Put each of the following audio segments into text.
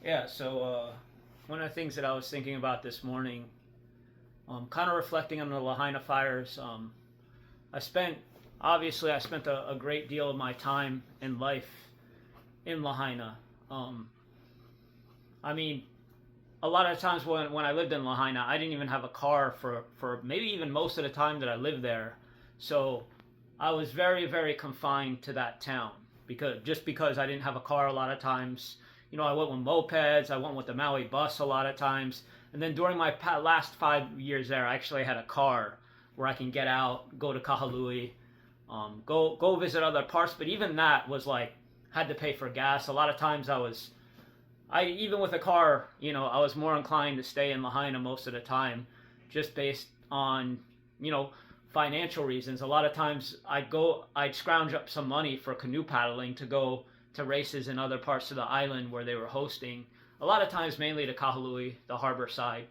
Yeah, one of the things that I was thinking about this morning, kind of reflecting on the Lahaina fires, I spent, I spent a great deal of my time in life in Lahaina. Um, I mean, a lot of times when I lived in Lahaina, I didn't even have a car for maybe even most of the time that I lived there. So I was very, very confined to that town because I didn't have a car a lot of times. I went with mopeds, I went with the Maui bus a lot of times. And then during my last 5 years there, I actually had a car where I can get out, go to Kahului, go visit other parts. But even that was like, had to pay for gas. A lot of times I even with a car, I was more inclined to stay in Lahaina most of the time, just based on, you know, financial reasons. A lot of times I'd scrounge up some money for canoe paddling to go to races in other parts of the island where they were hosting. A lot of times, mainly to Kahului, the harbor side.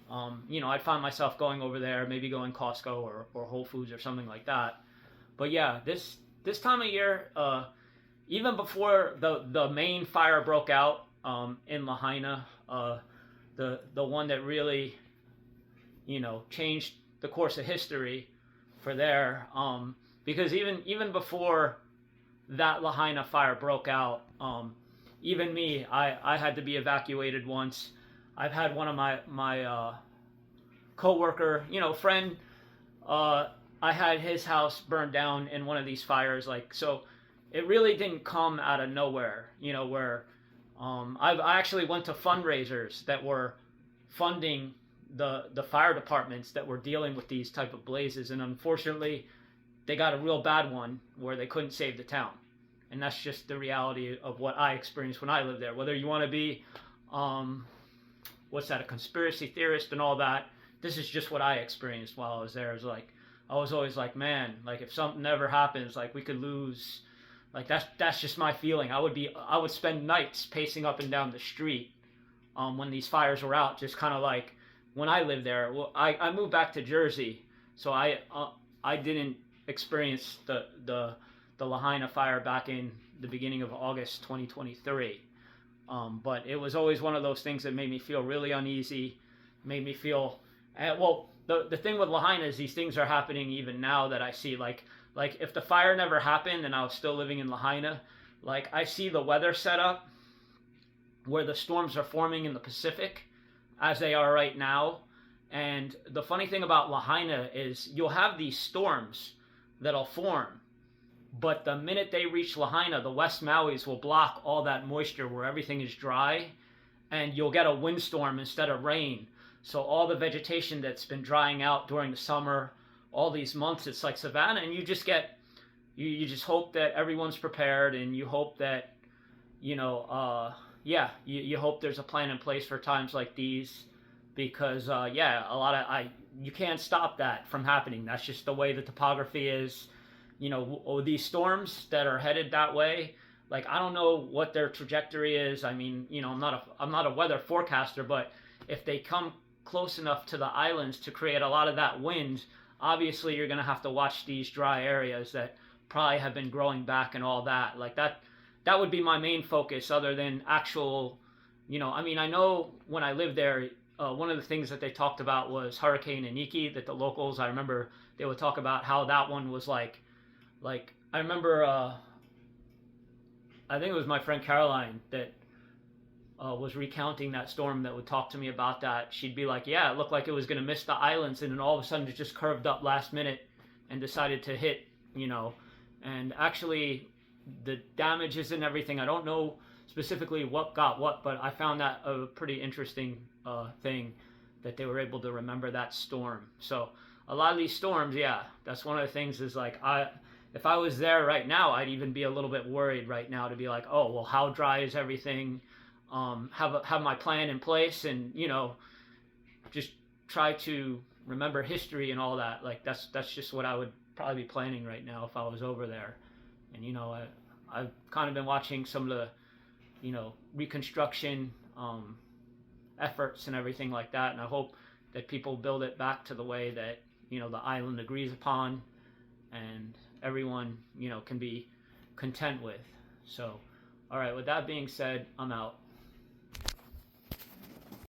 I'd find myself going over there, maybe going Costco or Whole Foods or something like that. But yeah, this time of year, even before the main fire broke out in Lahaina, the one that really changed the course of history for there. Because even before that Lahaina fire broke out, even me, I had to be evacuated once. I've had one of my coworker, friend. I had his house burned down in one of these fires. Like, so it really didn't come out of nowhere. Where I actually went to fundraisers that were funding the fire departments that were dealing with these type of blazes, and unfortunately, they got a real bad one where they couldn't save the town. And that's just the reality of what I experienced when I lived there. Whether you want to be, a conspiracy theorist and all that, this is just what I experienced while I was there. It was like, I was always like, man, like if something ever happens, like we could lose. Like that's just my feeling. I would spend nights pacing up and down the street when these fires were out, just kind of like when I lived there. Well, I moved back to Jersey, so I didn't experience the Lahaina fire back in the beginning of August 2023. But it was always one of those things that made me feel really uneasy, made me feel, the thing with Lahaina is these things are happening even now that I see, like if the fire never happened and I was still living in Lahaina, like I see the weather set up where the storms are forming in the Pacific as they are right now. And the funny thing about Lahaina is you'll have these storms that'll form, but the minute they reach Lahaina, the West Maui's will block all that moisture where everything is dry, and you'll get a windstorm instead of rain. So all the vegetation that's been drying out during the summer, all these months, it's like savanna, and you just hope that everyone's prepared, and you hope that, you hope there's a plan in place for times like these, because you can't stop that from happening. That's just the way the topography is. These storms that are headed that way, like I don't know what their trajectory is. I mean, I'm not a weather forecaster, but if they come close enough to the islands to create a lot of that wind, obviously you're going to have to watch these dry areas that probably have been growing back and all that. Like that would be my main focus, other than actual, I know when I lived there, one of the things that they talked about was Hurricane Iniki, that the locals, I remember they would talk about how that one was like I remember, I think it was my friend Caroline that was recounting that storm that would talk to me about that. She'd be like, yeah, it looked like it was going to miss the islands, and then all of a sudden it just curved up last minute and decided to hit, and actually the damages and everything, I don't know specifically what got what, but I found that a pretty interesting thing that they were able to remember that storm. So a lot of these storms, yeah, that's one of the things is like, if I was there right now, I'd even be a little bit worried right now to be like, oh, well, how dry is everything? Have my plan in place, and just try to remember history and all that. Like that's just what I would probably be planning right now if I was over there. And I've kind of been watching some of the reconstruction efforts and everything like that, and I hope that people build it back to the way that the island agrees upon, and everyone can be content with. So, all right, with that being said, I'm out.